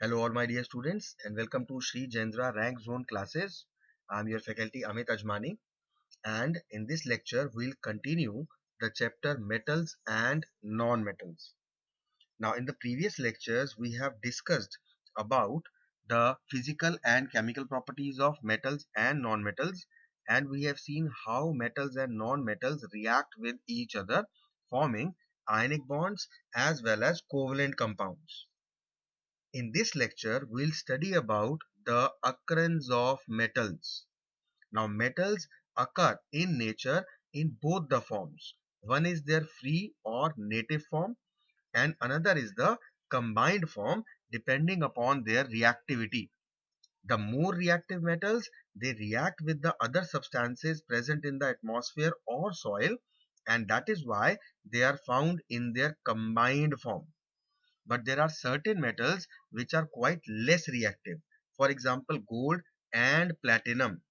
Hello all my dear students and welcome to Sri Jendra Rank Zone classes. I am your faculty Amit Ajmani, and in this lecture we'll continue the chapter metals and non-metals. Now in the previous lectures we have discussed about the physical and chemical properties of metals and non-metals, and we have seen how metals and non-metals react with each other, forming ionic bonds as well as covalent compounds. In this lecture, we'll study about the occurrence of metals. Now, metals occur in nature in both the forms. One is their free or native form, and another is the combined form depending upon their reactivity. The more reactive metals, they react with the other substances present in the atmosphere or soil, and that is why they are found in their combined form. But there are certain metals which are quite less reactive. For example, gold and platinum.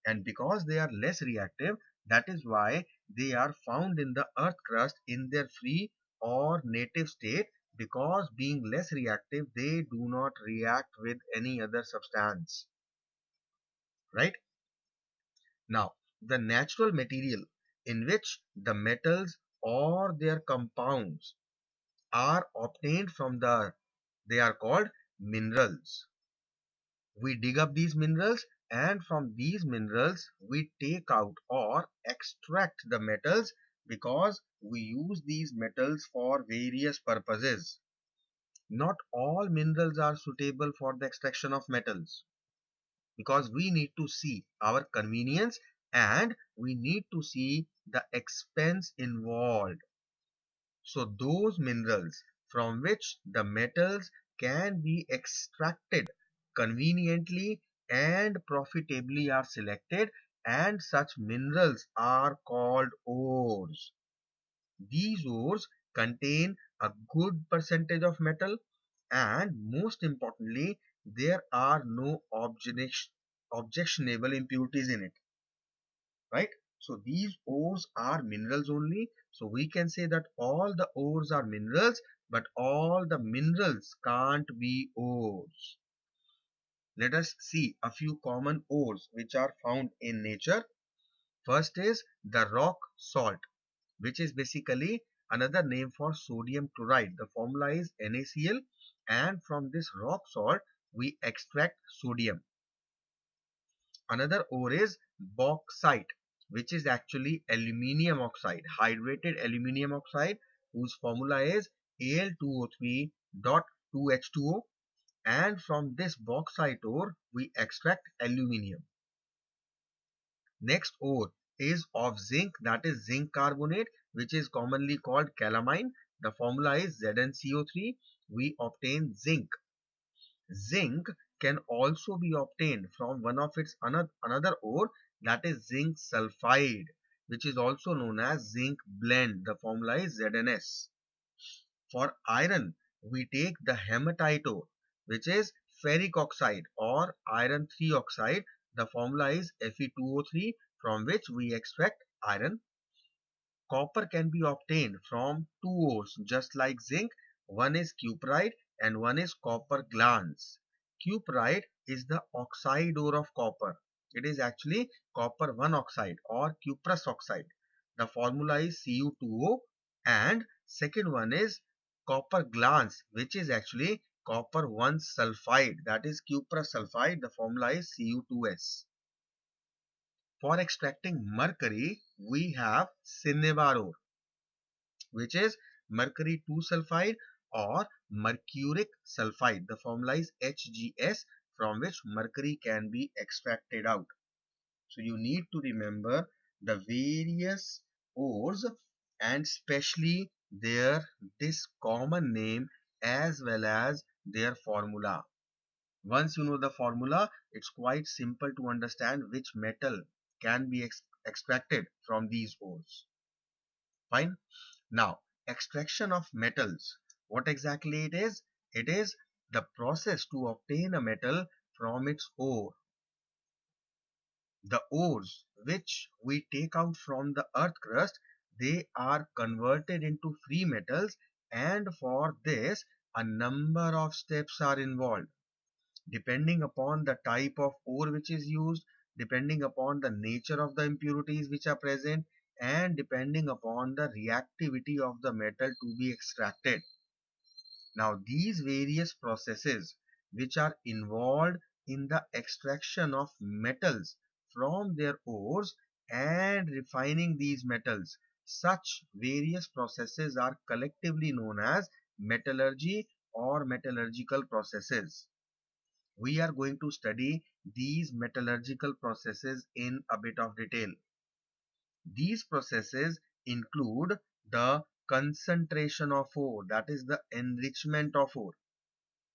And because they are less reactive, that is why they are found in the earth crust in their free or native state, because being less reactive, they do not react with any other substance. Right? Now, the natural material in which the metals or their compounds are obtained from the earth, they are called minerals. We dig up these minerals, and from these minerals we take out or extract the metals, because we use these metals for various purposes. Not all minerals are suitable for the extraction of metals, because we need to see our convenience and we need to see the expense involved. So those minerals from which the metals can be extracted conveniently and profitably are selected, and such minerals are called ores. These ores contain a good percentage of metal, and most importantly, there are no objectionable impurities in it, right? So these ores are minerals only. So we can say that all the ores are minerals, but all the minerals can't be ores. Let us see a few common ores which are found in nature. First is the rock salt, which is basically another name for sodium chloride. The formula is NaCl, and from this rock salt we extract sodium. Another ore is bauxite, which is actually aluminium oxide, hydrated aluminium oxide, whose formula is Al2O3.2H2O. And from this bauxite ore, we extract aluminium. Next ore is of zinc, that is zinc carbonate, which is commonly called calamine. The formula is ZnCO3. We obtain zinc. Zinc can also be obtained from one of its another ore, that is zinc sulfide, which is also known as zinc blende. The formula is ZnS. For iron, we take the hematite ore, which is ferric oxide or iron 3 oxide. The formula is Fe2O3, from which we extract iron. Copper can be obtained from two ores just like zinc. One is cuprite and one is copper glans. Cuprite is the oxide ore of copper. It is actually copper 1 oxide or cuprous oxide. The formula is Cu2O, and second one is copper glans, which is actually copper 1 sulfide, that is cuprous sulfide. The formula is Cu2S. For extracting mercury, we have cinnabar ore, which is mercury 2 sulfide or mercuric sulfide. The formula is HgS, from which mercury can be extracted out. So you need to remember the various ores, and especially their this common name as well as their formula. Once you know the formula, it's quite simple to understand which metal can be extracted from these ores. Fine. Now, extraction of metals. What exactly it is? It is the process to obtain a metal from its ore. The ores which we take out from the earth crust, they are converted into free metals, and for this a number of steps are involved depending upon the type of ore which is used, depending upon the nature of the impurities which are present, and depending upon the reactivity of the metal to be extracted. Now, these various processes which are involved in the extraction of metals from their ores and refining these metals, such various processes are collectively known as metallurgy or metallurgical processes. We are going to study these metallurgical processes in a bit of detail. These processes include the concentration of ore, that is the enrichment of ore.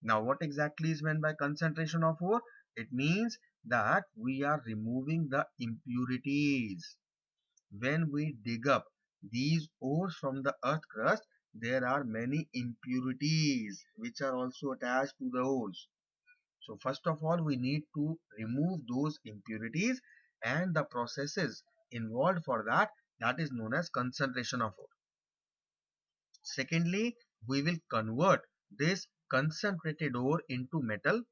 Now, what exactly is meant by concentration of ore? It means that we are removing the impurities. When we dig up these ores from the earth crust, there are many impurities which are also attached to the ores. So first of all, we need to remove those impurities, and the processes involved for that, that is known as concentration of ore. Secondly, we will convert this concentrated ore into metal,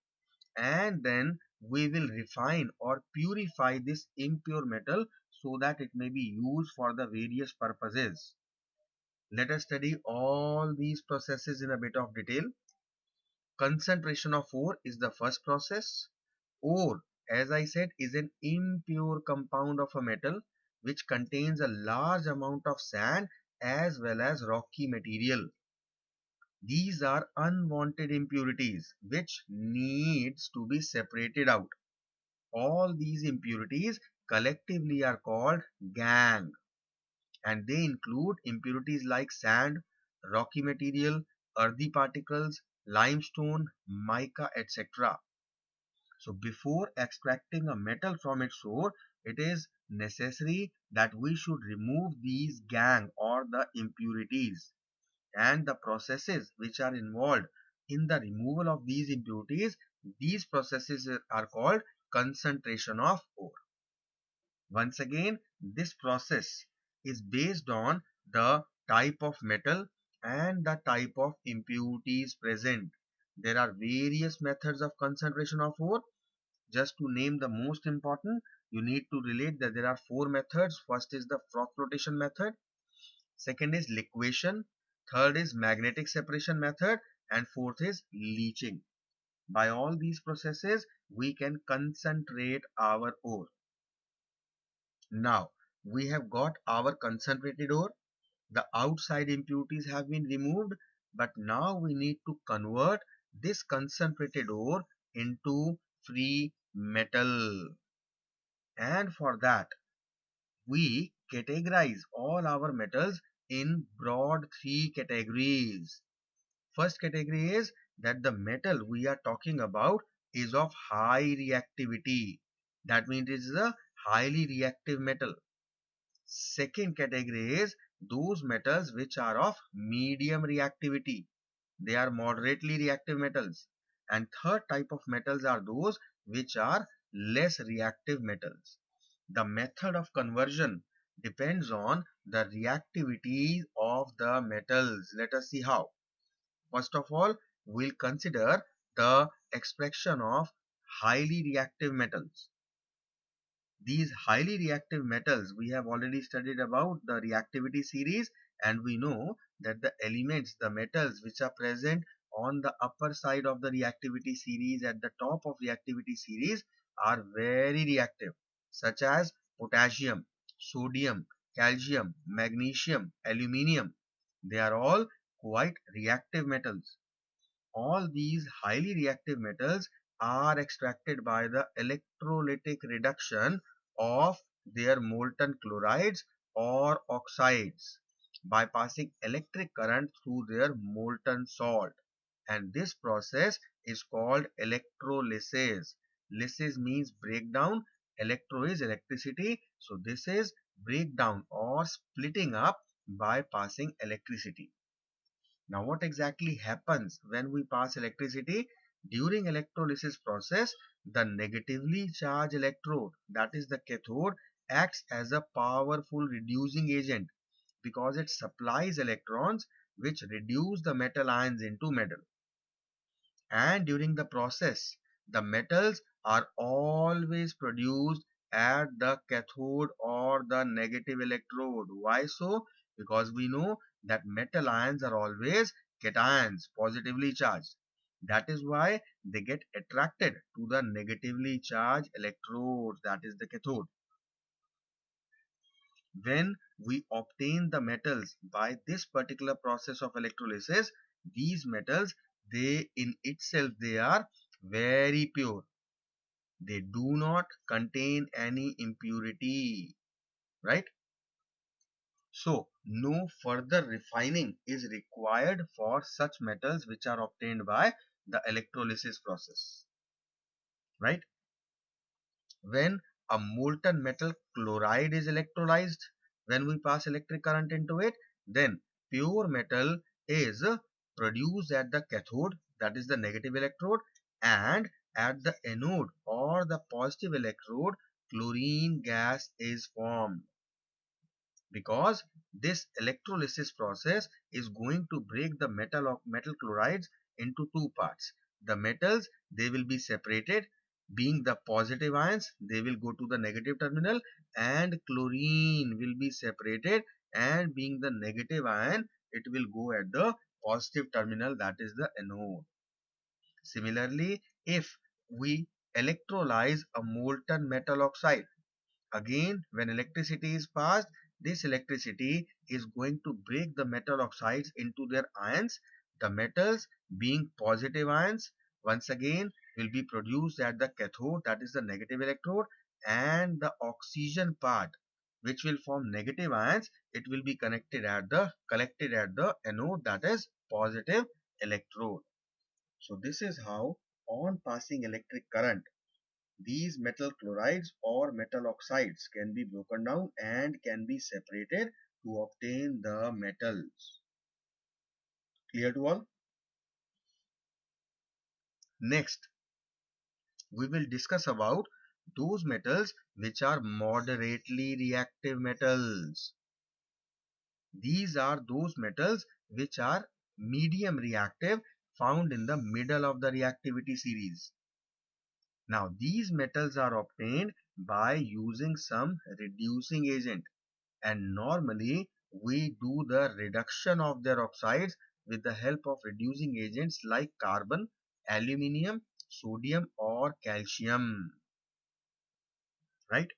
and then we will refine or purify this impure metal so that it may be used for the various purposes. Let us study all these processes in a bit of detail. Concentration of ore is the first process. Ore, as I said, is an impure compound of a metal which contains a large amount of sand as well as rocky material. These are unwanted impurities which needs to be separated out. All these impurities collectively are called gangue, and they include impurities like sand, rocky material, earthy particles, limestone, mica, etc. So before extracting a metal from its ore, it is necessary that we should remove these gangue or the impurities, and the processes which are involved in the removal of these impurities, these processes are called concentration of ore. Once again, this process is based on the type of metal and the type of impurities present. There are various methods of concentration of ore. Just to name the most important, you need to relate that there are four methods. First is the froth flotation method. Second is liquation. Third is magnetic separation method. And fourth is leaching. By all these processes, we can concentrate our ore. Now, we have got our concentrated ore. The outside impurities have been removed, but now we need to convert this concentrated ore into free metal. And for that, we categorize all our metals in broad three categories. First category is that the metal we are talking about is of high reactivity. That means it is a highly reactive metal. Second category is those metals which are of medium reactivity. They are moderately reactive metals. And third type of metals are those which are less reactive metals. The method of conversion depends on the reactivity of the metals. Let us see how. First of all, we'll consider the extraction of highly reactive metals. These highly reactive metals, we have already studied about the reactivity series, and we know that the elements, the metals which are present on the upper side of the reactivity series at the top of reactivity series are very reactive, such as potassium, sodium, calcium, magnesium, aluminium. They are all quite reactive metals. All these highly reactive metals are extracted by the electrolytic reduction of their molten chlorides or oxides by passing electric current through their molten salt, and this process is called electrolysis. Lysis means breakdown, electro is electricity, so this is breakdown or splitting up by passing electricity. Now, what exactly happens when we pass electricity? During electrolysis process, the negatively charged electrode, that is the cathode, acts as a powerful reducing agent because it supplies electrons which reduce the metal ions into metal. And during the process, the metals are always produced at the cathode or the negative electrode. Why so? Because we know that metal ions are always cations, positively charged. That is why they get attracted to the negatively charged electrodes, that is the cathode. When we obtain the metals by this particular process of electrolysis, these metals, they in itself, they are very pure. They do not contain any impurity, right? So no further refining is required for such metals which are obtained by the electrolysis process, right? When a molten metal chloride is electrolyzed, when we pass electric current into it, then pure metal is produced at the cathode, that is the negative electrode, and at the anode or the positive electrode, chlorine gas is formed, because this electrolysis process is going to break the metal chlorides into two parts. The metals, they will be separated, being the positive ions, they will go to the negative terminal, and chlorine will be separated, and being the negative ion, it will go at the positive terminal, that is the anode. Similarly, if we electrolyze a molten metal oxide, again, when electricity is passed, this electricity is going to break the metal oxides into their ions. The metals, being positive ions, once again will be produced at the cathode, that is the negative electrode, and the oxygen part, which will form negative ions, it will be collected at the anode, that is positive electrode. So this is how, on passing electric current, these metal chlorides or metal oxides can be broken down and can be separated to obtain the metals. Clear to all? Next, we will discuss about those metals which are moderately reactive metals. These are those metals which are medium reactive, found in the middle of the reactivity series. Now, these metals are obtained by using some reducing agent, and normally we do the reduction of their oxides with the help of reducing agents like carbon, aluminium, sodium or calcium, right?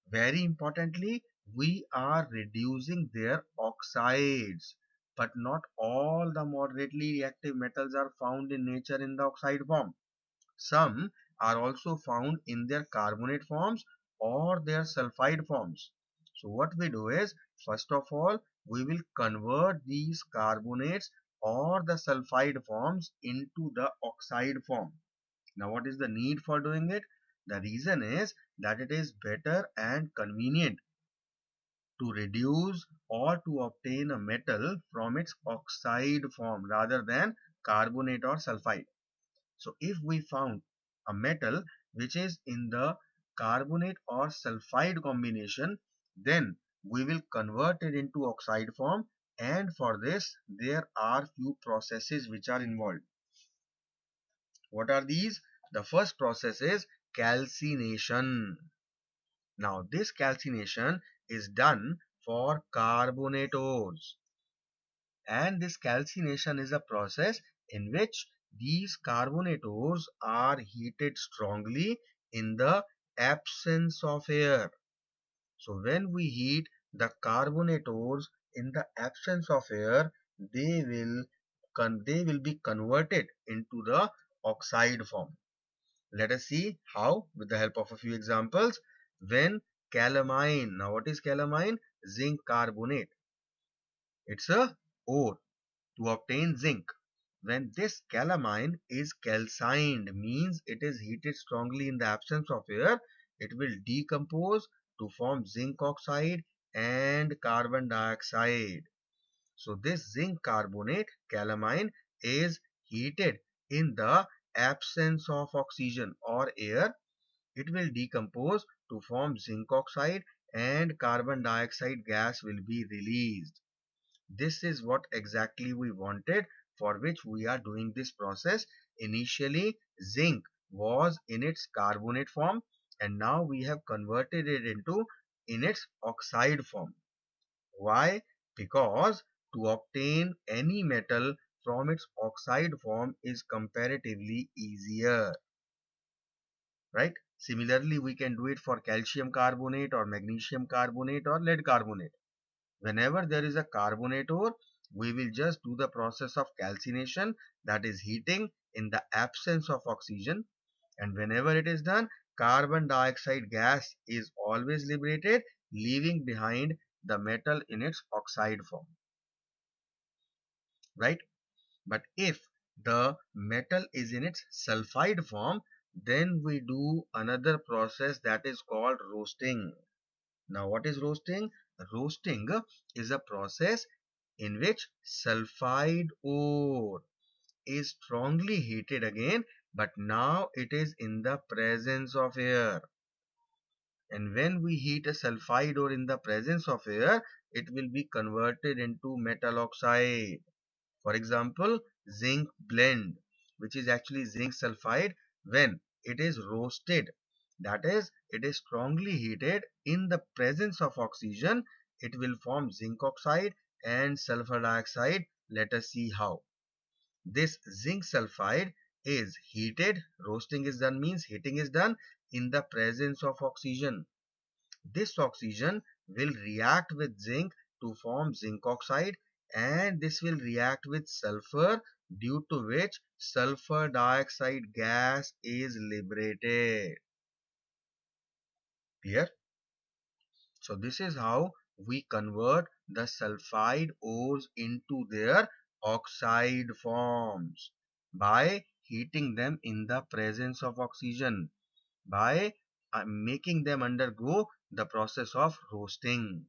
Very importantly, we are reducing their oxides, but not all the moderately reactive metals are found in nature in the oxide form. Some are also found in their carbonate forms or their sulfide forms. So what we do is, first of all, we will convert these carbonates or the sulfide forms into the oxide form. Now what is the need for doing it? The reason is that it is better and convenient to reduce or to obtain a metal from its oxide form rather than carbonate or sulfide. So if we found a metal which is in the carbonate or sulfide combination, then we will convert it into oxide form, and for this there are few processes which are involved. What are these? The first process is calcination. Now this calcination is done for carbonate ores, and this calcination is a process in which these carbonate ores are heated strongly in the absence of air. So when we heat the carbonate ores in the absence of air, they will they will be converted into the oxide form. Let us see how, with the help of a few examples. When calamine, now what is calamine? Zinc carbonate. It's a ore to obtain zinc. When this calamine is calcined, means it is heated strongly in the absence of air, it will decompose to form zinc oxide and carbon dioxide. So this zinc carbonate, calamine, is heated in the absence of oxygen or air. It will decompose to form zinc oxide, and carbon dioxide gas will be released. This is what exactly we wanted for which we are doing this process. Initially, zinc was in its carbonate form, and now we have converted it into in its oxide form. Why? Because to obtain any metal from its oxide form is comparatively easier, right? Similarly, we can do it for calcium carbonate or magnesium carbonate or lead carbonate. Whenever there is a carbonate ore, we will just do the process of calcination, that is heating in the absence of oxygen. And whenever it is done, carbon dioxide gas is always liberated, leaving behind the metal in its oxide form, right? But if the metal is in its sulfide form, then we do another process that is called roasting. Now, what is roasting? Roasting is a process in which sulfide ore is strongly heated again, but now it is in the presence of air. And when we heat a sulfide ore in the presence of air, it will be converted into metal oxide. For example, zinc blende, which is actually zinc sulfide, when it is roasted, that is, it is strongly heated in the presence of oxygen, it will form zinc oxide and sulfur dioxide. Let us see how. This zinc sulfide is heated, roasting is done means heating is done in the presence of oxygen. This oxygen will react with zinc to form zinc oxide, and this will react with sulfur, due to which sulfur dioxide gas is liberated. Clear? So this is how we convert the sulfide ores into their oxide forms, by heating them in the presence of oxygen, by making them undergo the process of roasting.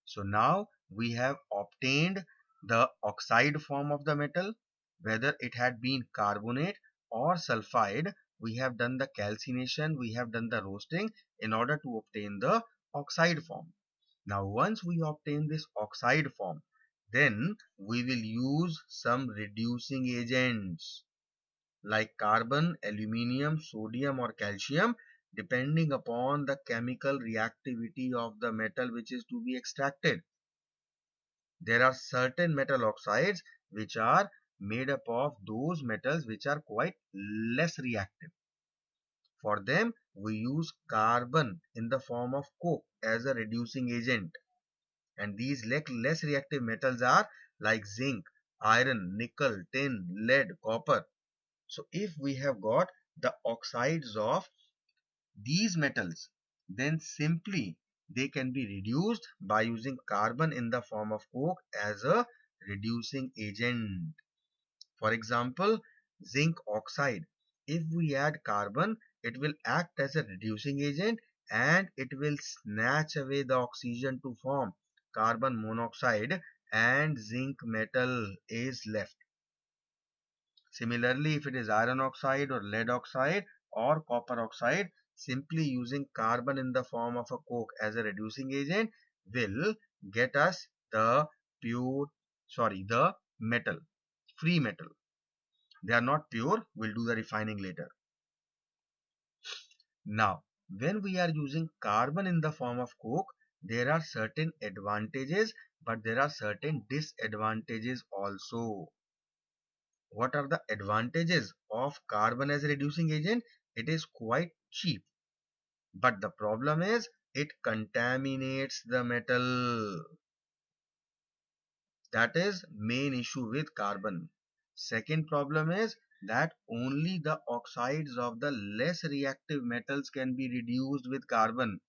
So now we have obtained the oxide form of the metal, whether it had been carbonate or sulfide. We have done the calcination, we have done the roasting in order to obtain the oxide form. Now once we obtain this oxide form, then we will use some reducing agents like carbon, aluminium, sodium or calcium, depending upon the chemical reactivity of the metal which is to be extracted. There are certain metal oxides which are made up of those metals which are quite less reactive. For them, we use carbon in the form of coke as a reducing agent. And these less reactive metals are like zinc, iron, nickel, tin, lead, copper. So if we have got the oxides of these metals, then simply they can be reduced by using carbon in the form of coke as a reducing agent. For example, zinc oxide. If we add carbon, it will act as a reducing agent and it will snatch away the oxygen to form carbon monoxide, and zinc metal is left. Similarly, if it is iron oxide or lead oxide or copper oxide, simply using carbon in the form of a coke as a reducing agent will get us the the metal, free metal. They are not pure, we'll do the refining later. Now, when we are using carbon in the form of coke, there are certain advantages, but there are certain disadvantages also. What are the advantages of carbon as a reducing agent? It is quite cheap. But the problem is it contaminates the metal. That is main issue with carbon. Second problem is that only the oxides of the less reactive metals can be reduced with carbon.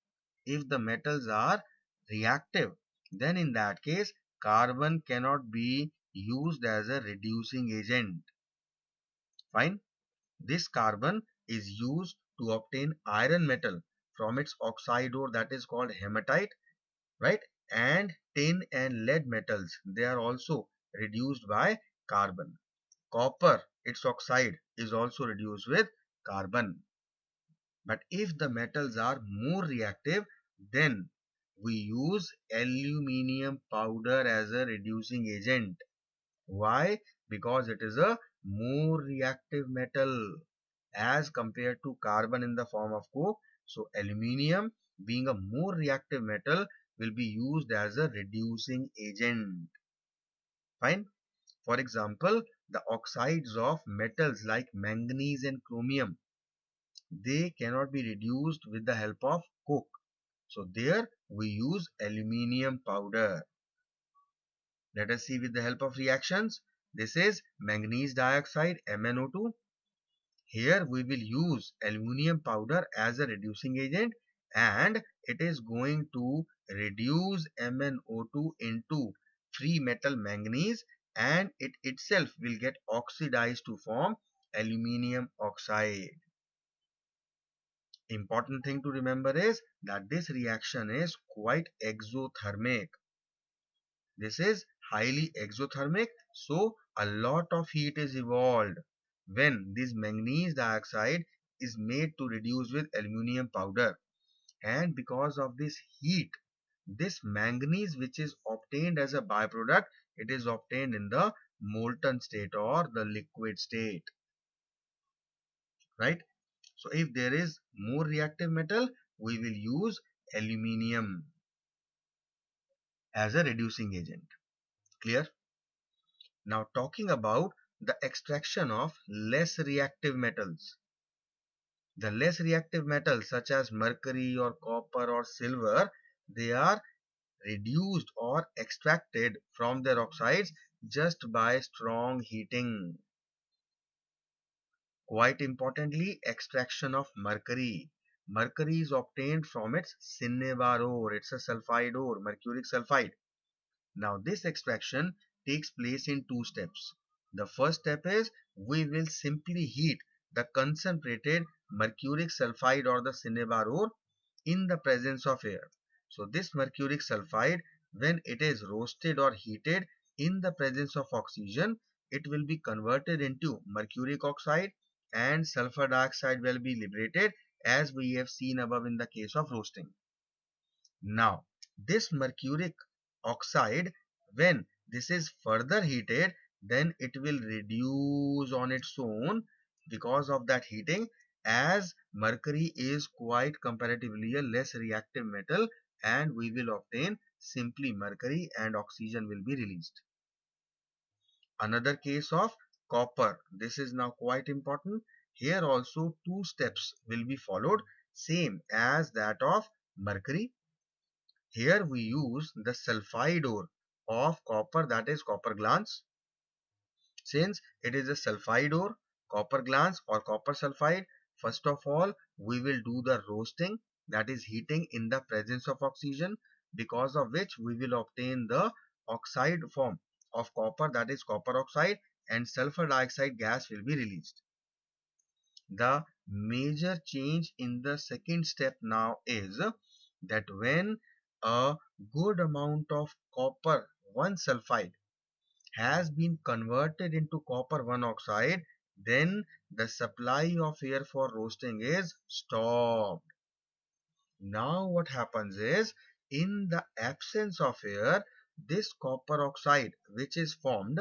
If the metals are reactive, then in that case carbon cannot be used as a reducing agent. Fine. This carbon is used to obtain iron metal from its oxide ore, that is called hematite, right? And tin and lead metals, they are also reduced by carbon. Copper, its oxide, is also reduced with carbon. But if the metals are more reactive, then we use aluminium powder as a reducing agent. Why? because it is a more reactive metal as compared to carbon in the form of coke. So aluminium, being a more reactive metal, will be used as a reducing agent. Fine. For example, the oxides of metals like manganese and chromium, they cannot be reduced with the help of coke. So there we use aluminium powder. Let us see with the help of reactions. This is manganese dioxide, MnO2. Here we will use aluminium powder as a reducing agent, and it is going to reduce MnO2 into free metal manganese, and it itself will get oxidized to form aluminium oxide. Important thing to remember is that this reaction is quite exothermic. This is highly exothermic, so a lot of heat is evolved when this manganese dioxide is made to reduce with aluminium powder. And because of this heat, this manganese which is obtained as a byproduct, it is obtained in the molten state or the liquid state, right? So if there is more reactive metal, we will use aluminium as a reducing agent. Clear? Now talking about the extraction of less reactive metals. The less reactive metals such as mercury or copper or silver, they are reduced or extracted from their oxides just by strong heating. Quite importantly, extraction of mercury. Mercury is obtained from its cinnabar ore. It's a sulfide ore, mercuric sulfide. Now this extraction takes place in two steps. The first step is we will simply heat the concentrated mercuric sulfide or the cinnabar ore in the presence of air. So this mercuric sulfide, when it is roasted or heated in the presence of oxygen, it will be converted into mercuric oxide and sulfur dioxide will be liberated, as we have seen above in the case of roasting. Now, this mercuric oxide, when this is further heated, then it will reduce on its own because of that heating, as mercury is quite comparatively a less reactive metal, and we will obtain simply mercury and oxygen will be released. Another case of copper. This is now quite important. Here also two steps will be followed, same as that of mercury. Here we use the sulfide ore of copper, that is copper glance. Since it is a sulfide ore, copper glance or copper sulfide, first of all we will do the roasting, that is heating in the presence of oxygen, because of which we will obtain the oxide form of copper, that is copper oxide, and sulfur dioxide gas will be released. The major change in the second step now is that when a good amount of copper 1 sulfide has been converted into copper 1 oxide, then the supply of air for roasting is stopped. Now what happens is, in the absence of air, this copper oxide which is formed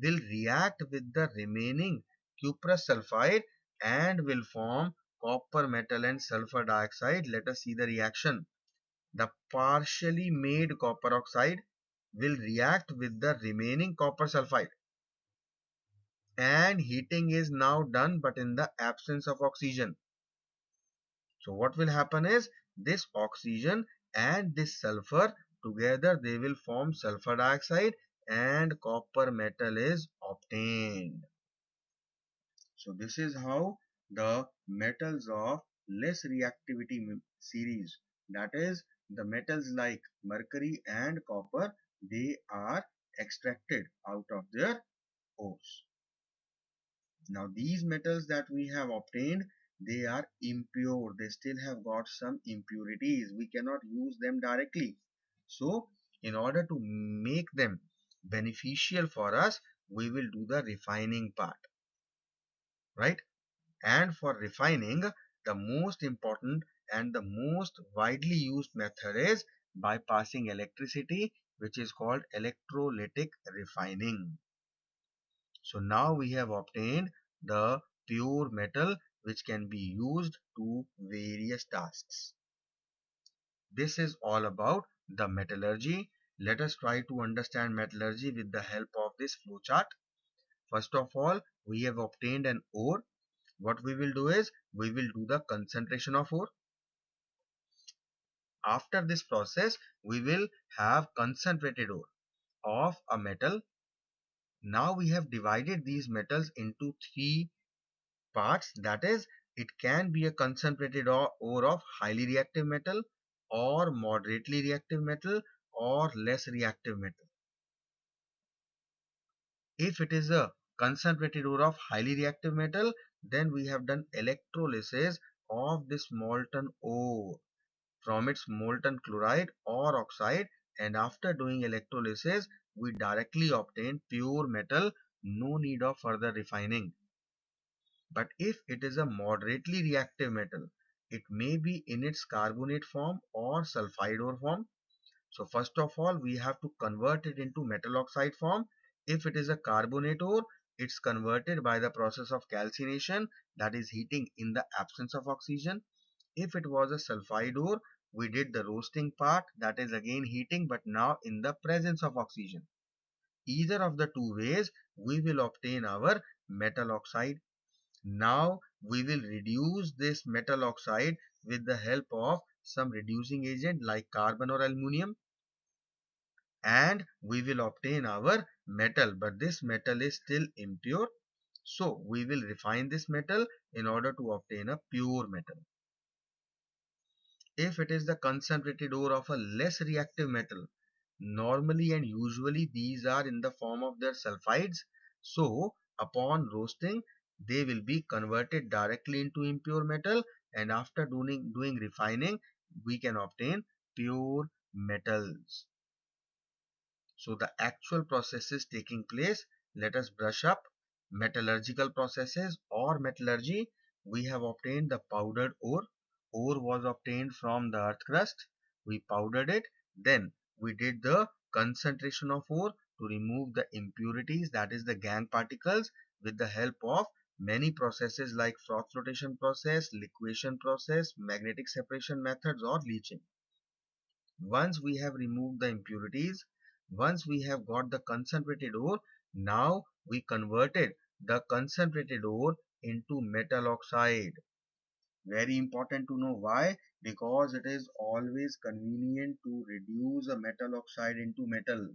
will react with the remaining cuprous sulfide and will form copper metal and sulfur dioxide. Let us see the reaction. The partially made copper oxide will react with the remaining copper sulfide, and heating is now done but in the absence of oxygen. So what will happen is, this oxygen and this sulfur together they will form sulfur dioxide and copper metal is obtained. So this is how the metals of less reactivity series, that is the metals like mercury and copper, they are extracted out of their ores. Now these metals that we have obtained, they are impure. They still have got some impurities. We cannot use them directly. So in order to make them beneficial for us, we will do the refining part, right? And for refining, the most important and the most widely used method is by passing electricity, which is called electrolytic refining. So now we have obtained the pure metal which can be used to various tasks. This is all about the metallurgy. Let us try to understand metallurgy with the help of this flowchart. First of all, we have obtained an ore. What we will do is, we will do the concentration of ore. After this process, we will have concentrated ore of a metal. Now we have divided these metals into three parts. That is, it can be a concentrated ore of highly reactive metal, or moderately reactive metal, or less reactive metal. If it is a concentrated ore of highly reactive metal, then we have done electrolysis of this molten ore from its molten chloride or oxide, and after doing electrolysis we directly obtain pure metal, no need of further refining. But if it is a moderately reactive metal, it may be in its carbonate form or sulfide ore form. So first of all, we have to convert it into metal oxide form. If it is a carbonate ore, it's converted by the process of calcination, that is heating in the absence of oxygen. If it was a sulfide ore, we did the roasting part, that is again heating, but now in the presence of oxygen. Either of the two ways, we will obtain our metal oxide. Now we will reduce this metal oxide with the help of some reducing agent like carbon or aluminium, and we will obtain our metal, but this metal is still impure. So we will refine this metal in order to obtain a pure metal. If it is the concentrated ore of a less reactive metal, normally and usually these are in the form of their sulfides. So upon roasting, they will be converted directly into impure metal, and after doing refining, we can obtain pure metals. So the actual processes taking place, let us brush up. Metallurgical processes or metallurgy, we have obtained the powdered ore. Ore was obtained from the earth crust. We powdered it. Then we did the concentration of ore to remove the impurities, that is the gangue particles, with the help of many processes like froth flotation process, liquefaction process, magnetic separation methods, or leaching. Once we have removed the impurities, once we have got the concentrated ore, now we converted the concentrated ore into metal oxide. Very important to know why, because it is always convenient to reduce a metal oxide into metal,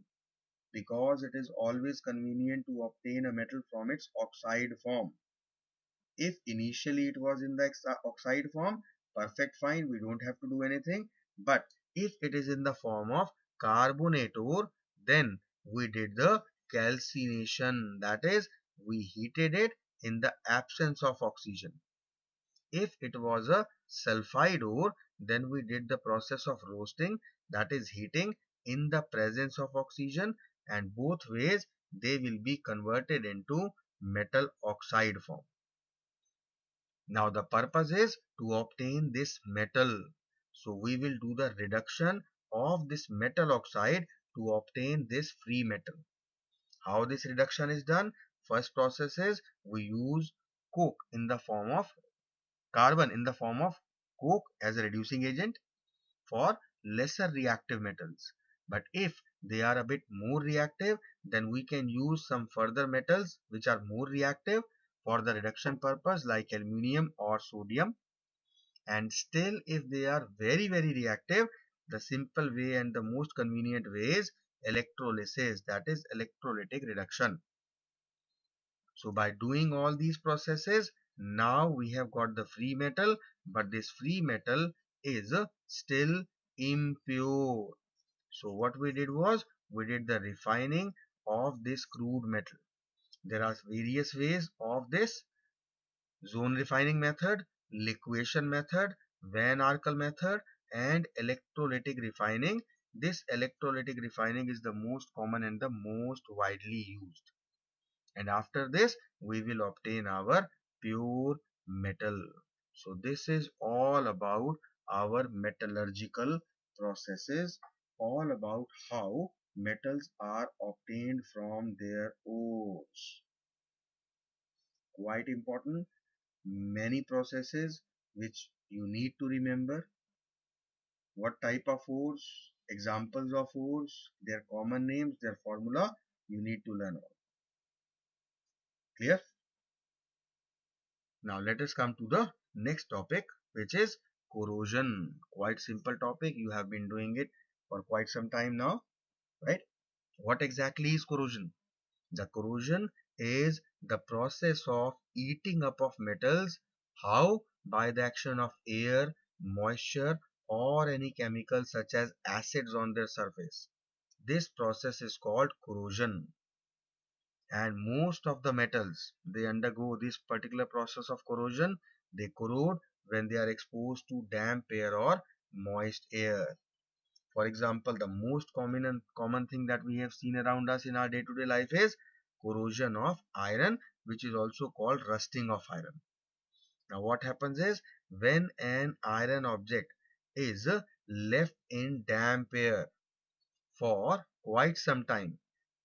because it is always convenient to obtain a metal from its oxide form. If initially it was in the oxide form, perfect, fine, we don't have to do anything. But if it is in the form of carbonate ore, then we did the calcination, that is, we heated it in the absence of oxygen. If it was a sulfide ore, then we did the process of roasting, that is heating in the presence of oxygen, and both ways they will be converted into metal oxide form. Now the purpose is to obtain this metal. So we will do the reduction of this metal oxide to obtain this free metal. How this reduction is done? First process is we use coke in the form of carbon in the form of coke as a reducing agent for lesser reactive metals. But if they are a bit more reactive, then we can use some further metals which are more reactive for the reduction purpose like aluminium or sodium. And still, if they are very reactive, the simple way and the most convenient way is electrolysis, that is electrolytic reduction. So by doing all these processes, now we have got the free metal, but this free metal is still impure. So what we did was, we did the refining of this crude metal. There are various ways of this: zone refining method, liquefaction method, Van Arkel method, and electrolytic refining. This electrolytic refining is the most common and the most widely used. And after this, we will obtain our pure metal. So this is all about our metallurgical processes, all about how metals are obtained from their ores. quite important. Many processes which you need to remember. What type of ores, examples of ores, their common names, their formula, you need to learn all. Clear? Now let us come to the next topic, which is corrosion. Quite simple topic. You have been doing it for quite some time now, right? What exactly is corrosion? The corrosion is the process of eating up of metals. How? By the action of air, moisture, or any chemicals such as acids on their surface. This process is called corrosion. And most of the metals, they undergo this particular process of corrosion. They corrode when they are exposed to damp air or moist air. For example, the most common thing that we have seen around us in our day-to-day life is corrosion of iron, which is also called rusting of iron. Now what happens is, when an iron object is left in damp air for quite some time,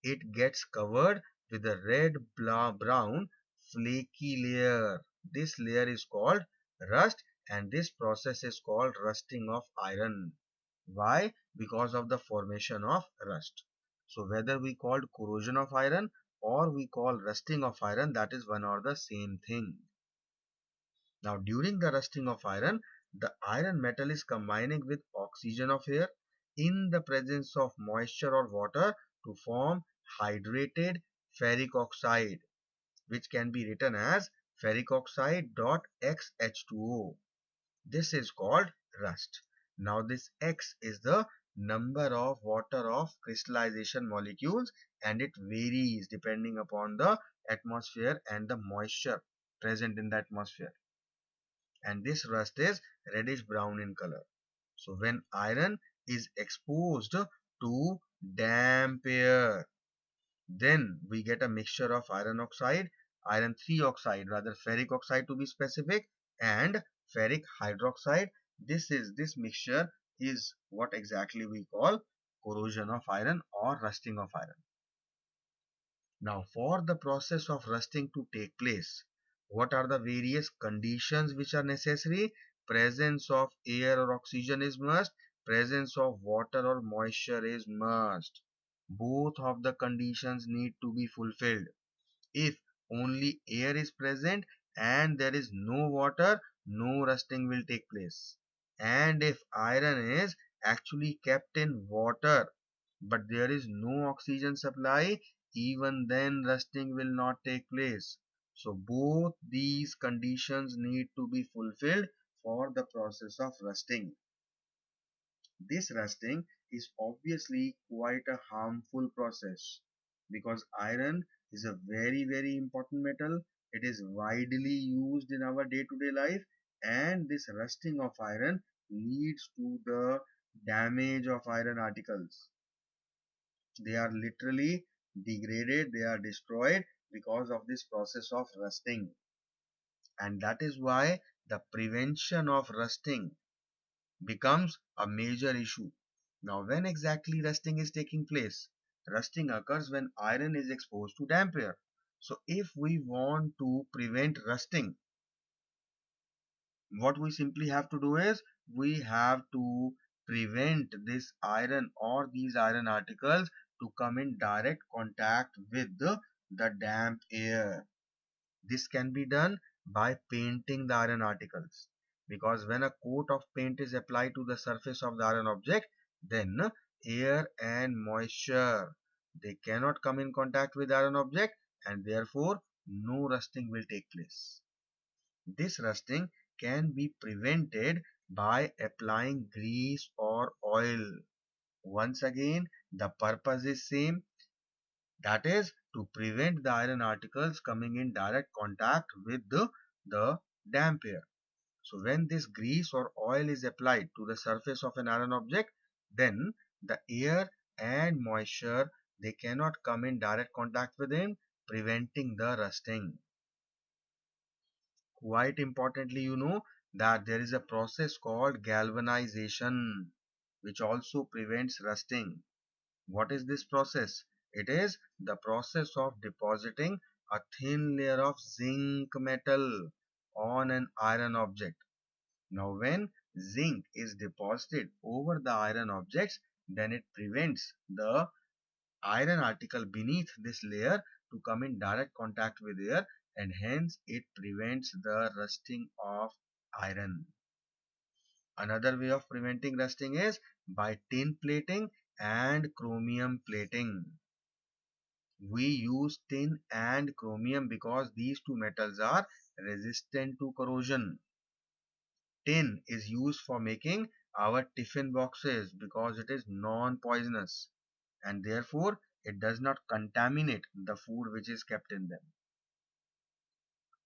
it gets covered with a red brown flaky layer. This layer is called rust, and this process is called rusting of iron. Why? Because of the formation of rust. So whether we call corrosion of iron or we call rusting of iron, that is one or the same thing. Now during the rusting of iron, the iron metal is combining with oxygen of air in the presence of moisture or water to form hydrated ferric oxide, which can be written as ferric oxide dot XH2O. This is called rust. Now this X is the number of water of crystallization molecules, and it varies depending upon the atmosphere and the moisture present in the atmosphere. And this rust is reddish brown in color. So when iron is exposed to damp air, then we get a mixture of iron oxide, iron 3 oxide, rather ferric oxide to be specific, and ferric hydroxide. This mixture is what exactly we call corrosion of iron or rusting of iron. Now for the process of rusting to take place, what are the various conditions which are necessary? Presence of air or oxygen is must, presence of water or moisture is must. Both of the conditions need to be fulfilled. If only air is present and there is no water, no rusting will take place. And if iron is actually kept in water but there is no oxygen supply, even then rusting will not take place. So both these conditions need to be fulfilled for the process of rusting. This rusting is obviously quite a harmful process because iron is a very important metal. It is widely used in our day-to-day life, and this rusting of iron leads to the damage of iron articles. They are literally degraded, they are destroyed because of this process of rusting. And that is why the prevention of rusting becomes a major issue. Now, when exactly rusting is taking place? Rusting occurs when iron is exposed to damp air. So, if we want to prevent rusting, what we simply have to do is we have to prevent this iron or these iron articles to come in direct contact with the damp air. This can be done by painting the iron articles, because when a coat of paint is applied to the surface of the iron object, then air and moisture, they cannot come in contact with the iron object, and therefore no rusting will take place. This rusting can be prevented by applying grease or oil. Once again, the purpose is same, that is to prevent the iron articles coming in direct contact with the damp air. So when this grease or oil is applied to the surface of an iron object, then the air and moisture, they cannot come in direct contact with it, preventing the rusting. Quite importantly, you know that there is a process called galvanization, which also prevents rusting. What is this process? It is the process of depositing a thin layer of zinc metal on an iron object. Now, when zinc is deposited over the iron objects, then it prevents the iron article beneath this layer to come in direct contact with air, and hence it prevents the rusting of iron. Another way of preventing rusting is by tin plating and chromium plating. We use tin and chromium because these two metals are resistant to corrosion. Tin is used for making our tiffin boxes because it is non-poisonous and therefore it does not contaminate the food which is kept in them.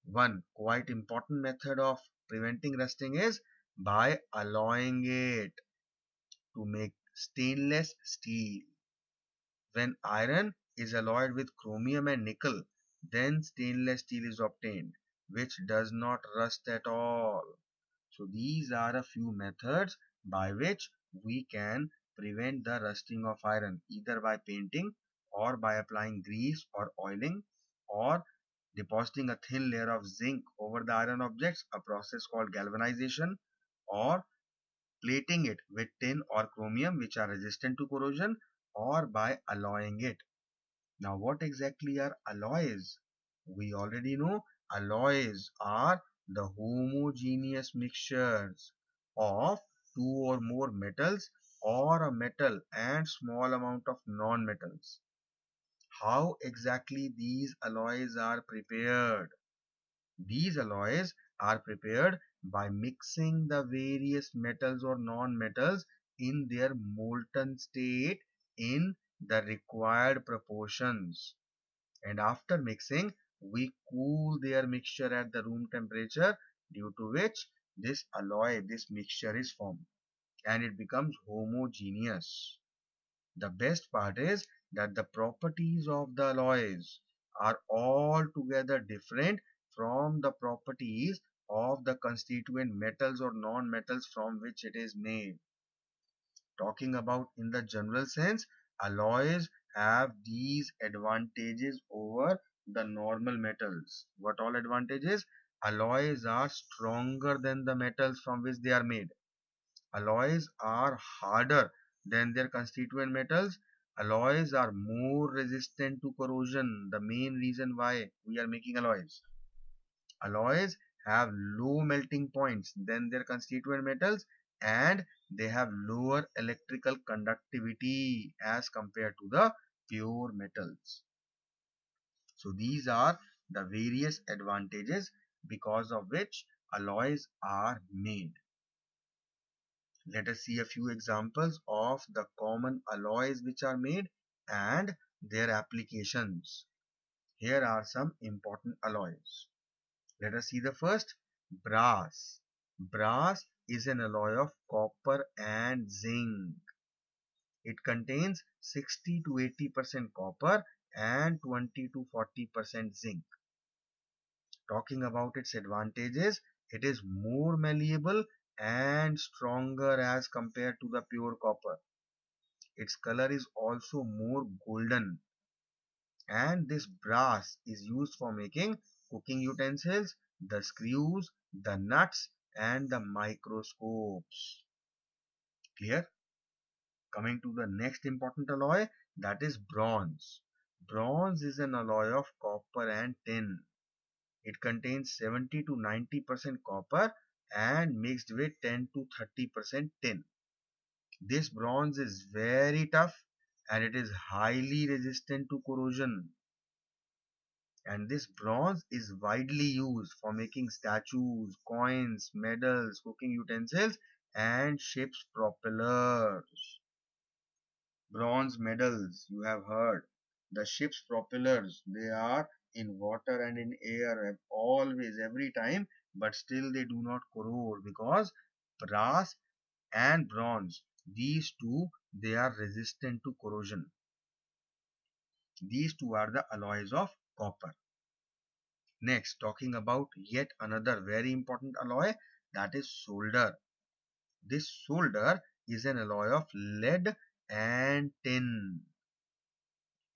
One quite important method of preventing rusting is by alloying it to make stainless steel. When iron is alloyed with chromium and nickel, then stainless steel is obtained, which does not rust at all. So these are a few methods by which we can prevent the rusting of iron, either by painting or by applying grease or oiling or depositing a thin layer of zinc over the iron objects, a process called galvanization, or plating it with tin or chromium which are resistant to corrosion, or by alloying it. Now, what exactly are alloys? We already know alloys are the homogeneous mixtures of two or more metals or a metal and small amount of non-metals. How exactly these alloys are prepared? These alloys are prepared by mixing the various metals or non-metals in their molten state in the required proportions. And after mixing, we cool their mixture at the room temperature, due to which this mixture is formed and it becomes homogeneous. The best part is that the properties of the alloys are altogether different from the properties of the constituent metals or non-metals from which it is made. Talking about in the general sense, alloys have these advantages over the normal metals. What all advantages? Alloys are stronger than the metals from which they are made. Alloys are harder than their constituent metals. Alloys are more resistant to corrosion. The main reason why we are making alloys. Alloys have low melting points than their constituent metals, and they have lower electrical conductivity as compared to the pure metals. So these are the various advantages because of which alloys are made. Let us see a few examples of the common alloys which are made and their applications. Here are some important alloys. Let us see the first, brass. Brass is an alloy of copper and zinc. It contains 60 to 80% copper and 20 to 40% zinc. Talking about its advantages, it is more malleable and stronger as compared to the pure copper. Its color is also more golden, and this brass is used for making cooking utensils, the screws, the nuts, and the microscopes. Clear? Coming to the next important alloy, that is bronze. Bronze is an alloy of copper and tin. It contains 70 to 90% copper and mixed with 10 to 30% tin. This bronze is very tough and it is highly resistant to corrosion. And this bronze is widely used for making statues, coins, medals, cooking utensils, and ships' propellers. Bronze medals, you have heard. The ship's propellers, they are in water and in air always, every time, but still they do not corrode because brass and bronze, these two, they are resistant to corrosion. These two are the alloys of copper. Next, talking about yet another very important alloy, that is solder. This solder is an alloy of lead and tin.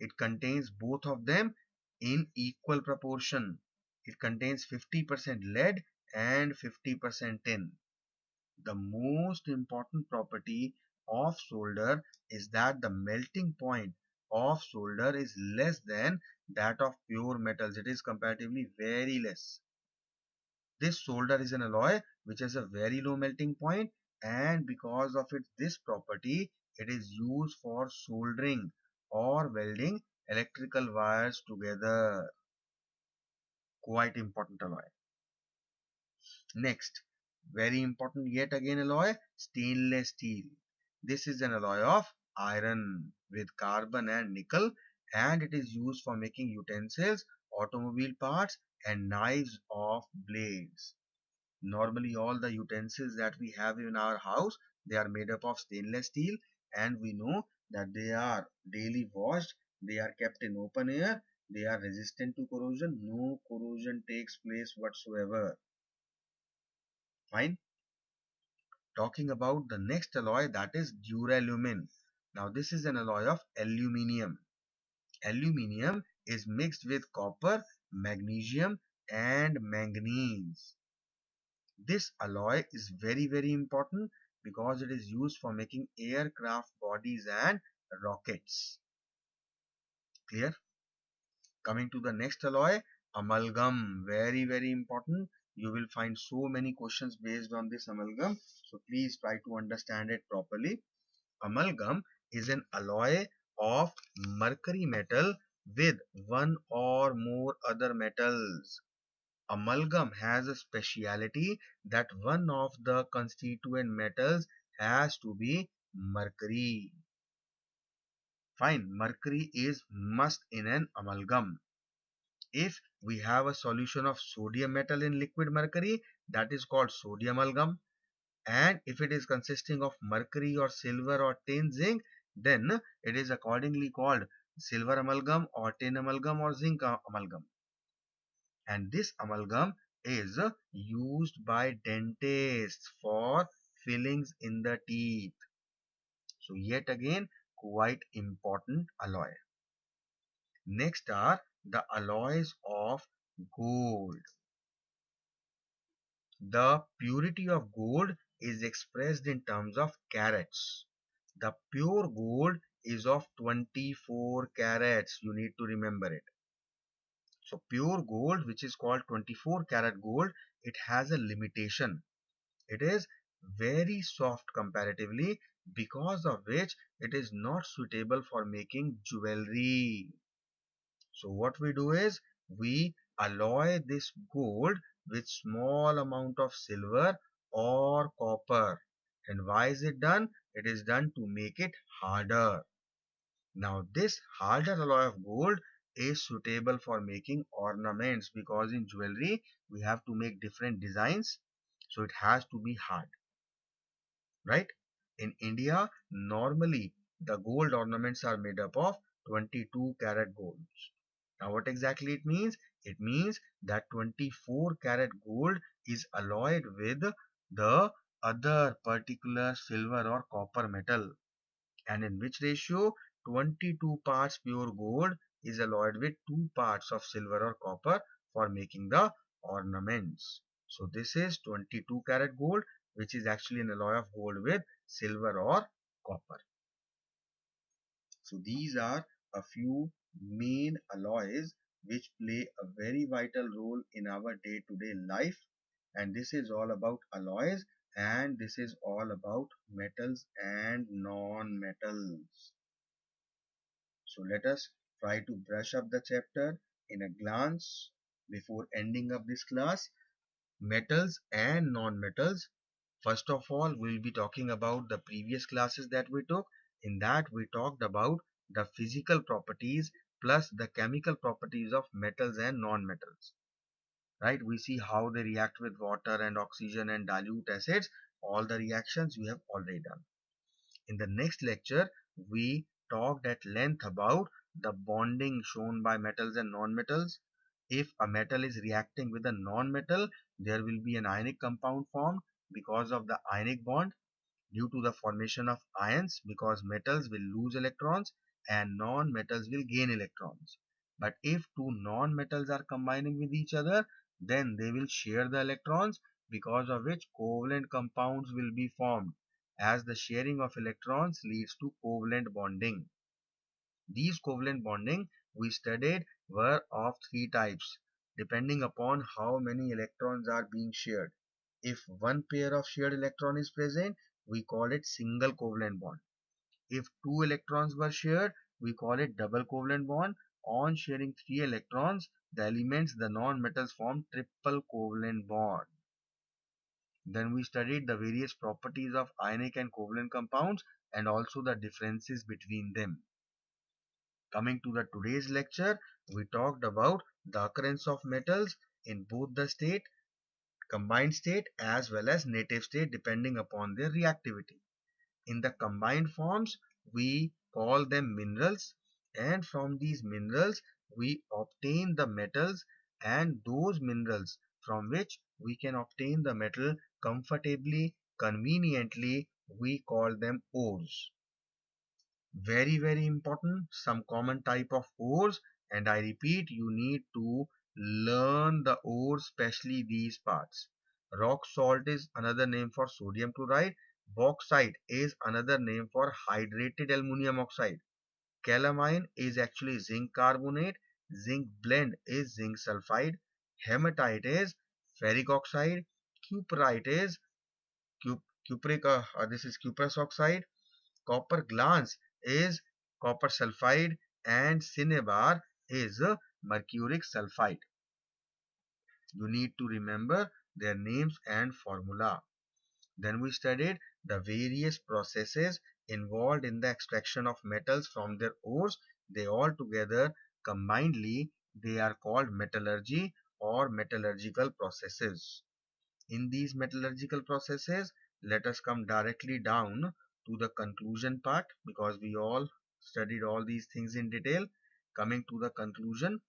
It contains both of them in equal proportion. It contains 50% lead and 50% tin. The most important property of solder is that the melting point of solder is less than that of pure metals. It is comparatively very less. This solder is an alloy which has a very low melting point, and because of this property, it is used for soldering or welding electrical wires together. Quite important alloy. Next, very important yet again alloy, stainless steel. This is an alloy of iron with carbon and nickel, and it is used for making utensils, automobile parts, and knives of blades. Normally, all the utensils that we have in our house, they are made up of stainless steel, and we know that they are daily washed, they are kept in open air, they are resistant to corrosion, no corrosion takes place whatsoever. Fine. Talking about the next alloy, that is duralumin. Now this is an alloy of aluminium. Aluminium is mixed with copper, magnesium and manganese. This alloy is very important because it is used for making aircraft bodies and rockets. Clear? Coming to the next alloy, amalgam. Very important. You will find so many questions based on this amalgam. So please try to understand it properly. Amalgam is an alloy of mercury metal with one or more other metals. Amalgam has a speciality that one of the constituent metals has to be mercury. Fine, mercury is must in an amalgam. If we have a solution of sodium metal in liquid mercury, that is called sodium amalgam. And if it is consisting of mercury or silver or tin zinc, then it is accordingly called silver amalgam or tin amalgam or zinc amalgam. And this amalgam is used by dentists for fillings in the teeth. So yet again, quite important alloy. Next are the alloys of gold. The purity of gold is expressed in terms of carats. The pure gold is of 24 carats. You need to remember it. So pure gold, which is called 24 karat gold, it has a limitation. It is very soft comparatively, because of which it is not suitable for making jewelry. So what we do is we alloy this gold with small amount of silver or copper. And why is it done? It is done to make it harder. Now this harder alloy of gold is suitable for making ornaments, because in jewelry we have to make different designs, so it has to be hard, right? In India, normally the gold ornaments are made up of 22 karat golds. Now what exactly it means? It means that 24 karat gold is alloyed with the other particular silver or copper metal, and in which ratio 22 parts pure gold is alloyed with 2 parts of silver or copper for making the ornaments. So this is 22 karat gold, which is actually an alloy of gold with silver or copper. So these are a few main alloys which play a very vital role in our day-to-day life, and this is all about alloys, and this is all about metals and non-metals. So let us try to brush up the chapter in a glance before ending up this class. Metals and non-metals. First of all, we'll be talking about the previous classes that we took. In that, we talked about the physical properties plus the chemical properties of metals and non-metals. Right? We see how they react with water and oxygen and dilute acids. All the reactions we have already done. In the next lecture, we talked at length about the bonding shown by metals and non-metals. If a metal is reacting with a non-metal, there will be an ionic compound formed because of the ionic bond, due to the formation of ions, because metals will lose electrons and non-metals will gain electrons. But if two non-metals are combining with each other, then they will share the electrons, because of which covalent compounds will be formed, as the sharing of electrons leads to covalent bonding. These covalent bonding we studied were of three types, depending upon how many electrons are being shared. If one pair of shared electron is present, we call it single covalent bond. If two electrons were shared, we call it double covalent bond. On sharing three electrons, the elements, the non-metals form triple covalent bond. Then we studied the various properties of ionic and covalent compounds and also the differences between them. Coming to the today's lecture, we talked about the occurrence of metals in both the state, combined state as well as native state, depending upon their reactivity. In the combined forms, we call them minerals, and from these minerals we obtain the metals, and those minerals from which we can obtain the metal comfortably, conveniently, we call them ores. Very important, some common type of ores, and I repeat, you need to learn the ores, especially these parts. Rock salt is another name for sodium chloride. Bauxite is another name for hydrated aluminum oxide. Calamine is actually zinc carbonate. Zinc blende is zinc sulfide. Hematite is ferric oxide. Cuprite is cupric, this is cuprous oxide. Copper glance is copper sulfide, and cinnabar is mercuric sulfide. You need to remember their names and formula. Then we studied the various processes involved in the extraction of metals from their ores. They all together combinedly they are called metallurgy or metallurgical processes. In these metallurgical processes, let us come directly down to the conclusion part, because we all studied all these things in detail. Coming to the conclusion,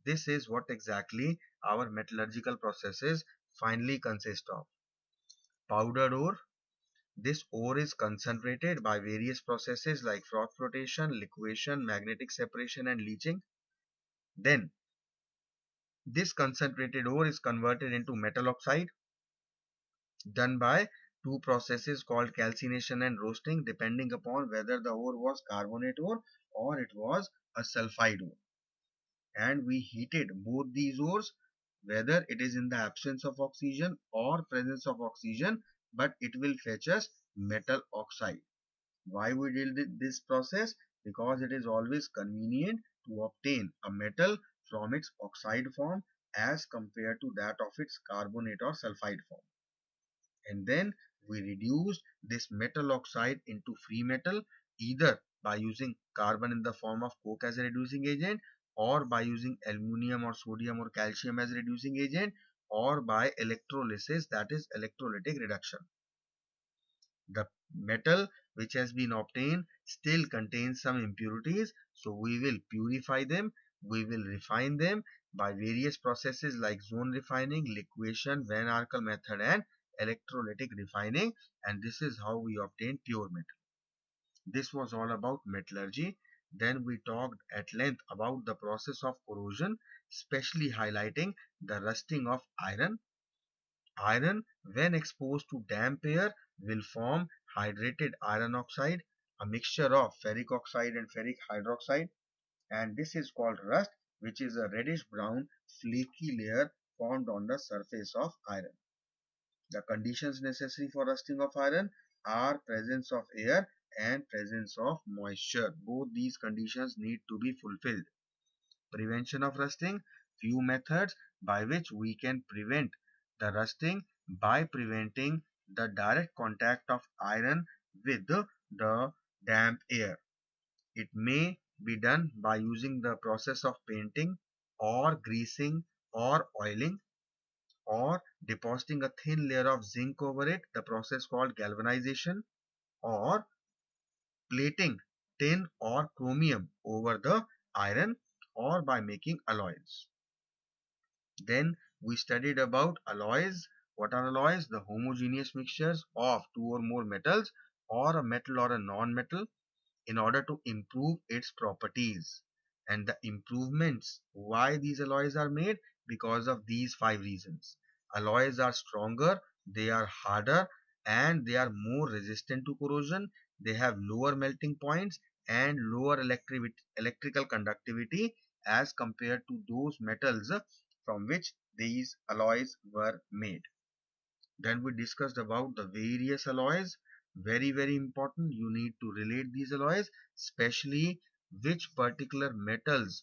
this is what exactly our metallurgical processes finally consist of. Powdered ore. This ore is concentrated by various processes like froth flotation, liquefaction, magnetic separation, and leaching. Then, this concentrated ore is converted into metal oxide, done by two processes called calcination and roasting, depending upon whether the ore was carbonate ore or it was a sulfide ore. And we heated both these ores, whether it is in the absence of oxygen or presence of oxygen, but it will fetch us metal oxide. Why we did this process? Because it is always convenient to obtain a metal from its oxide form as compared to that of its carbonate or sulfide form. And then we reduced this metal oxide into free metal, either by using carbon in the form of coke as a reducing agent, or by using aluminium or sodium or calcium as a reducing agent, or by electrolysis, that is electrolytic reduction. The metal which has been obtained still contains some impurities, so we will purify them, we will refine them by various processes like zone refining, liquefaction, Van Arkel method, and electrolytic refining, and this is how we obtain pure metal. This was all about metallurgy. Then we talked at length about the process of corrosion, especially highlighting the rusting of iron. Iron, when exposed to damp air, will form hydrated iron oxide, a mixture of ferric oxide and ferric hydroxide, and this is called rust, which is a reddish brown flaky layer formed on the surface of iron. The conditions necessary for rusting of iron are presence of air and presence of moisture. Both these conditions need to be fulfilled. Prevention of rusting. Few methods by which we can prevent the rusting: by preventing the direct contact of iron with the damp air. It may be done by using the process of painting or greasing or oiling, or depositing a thin layer of zinc over it, the process called galvanization, or plating tin or chromium over the iron, or by making alloys. Then we studied about alloys. What are alloys? The homogeneous mixtures of two or more metals, or a metal or a non-metal, in order to improve its properties. and the improvements. Why these alloys are made? Because of these five reasons. Alloys are stronger, they are harder, and they are more resistant to corrosion. They have lower melting points and lower electrical conductivity as compared to those metals from which these alloys were made. Then we discussed about the various alloys. Very, very important. You need to relate these alloys, especially which particular metals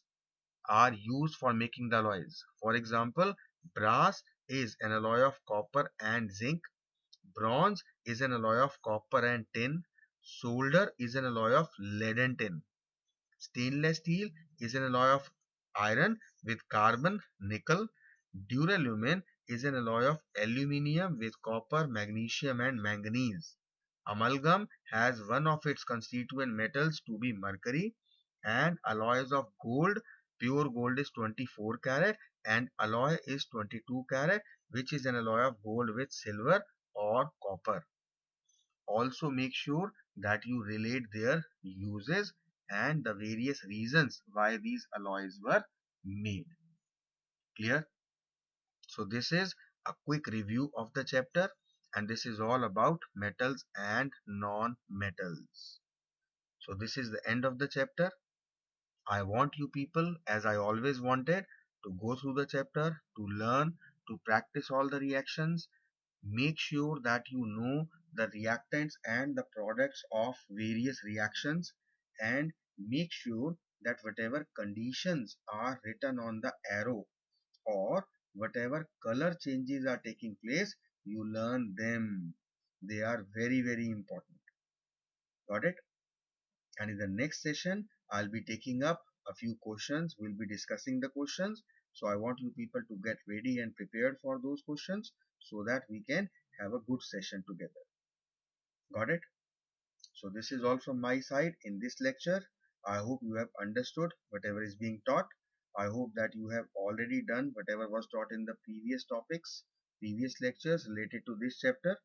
are used for making the alloys. For example, brass is an alloy of copper and zinc. Bronze is an alloy of copper and tin. Solder is an alloy of lead and tin. Stainless steel is an alloy of iron with carbon, nickel. Duralumin is an alloy of aluminium with copper, magnesium and manganese. Amalgam has one of its constituent metals to be mercury, and alloys of gold, pure gold is 24 carat and alloy is 22 carat, which is an alloy of gold with silver or copper. Also make sure that you relate their uses and the various reasons why these alloys were made. Clear? So this is a quick review of the chapter, and this is all about metals and non-metals. So this is the end of the chapter. I want you people, as I always wanted, to go through the chapter, to learn, to practice all the reactions. Make sure that you know the reactants and the products of various reactions, and make sure that whatever conditions are written on the arrow or whatever color changes are taking place, you learn them. They are very, very important. Got it? And in the next session, I'll be taking up a few questions. We'll be discussing the questions. So I want you people to get ready and prepared for those questions so that we can have a good session together. Got it? So this is all from my side in this lecture. I hope you have understood whatever is being taught. I hope that you have already done whatever was taught in the previous topics, previous lectures related to this chapter,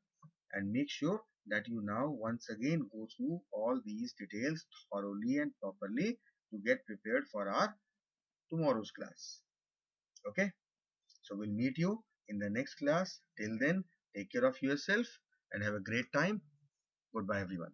and make sure that you now once again go through all these details thoroughly and properly to get prepared for our tomorrow's class. Okay, so we'll meet you in the next class. Till then, take care of yourself and have a great time. Goodbye everyone.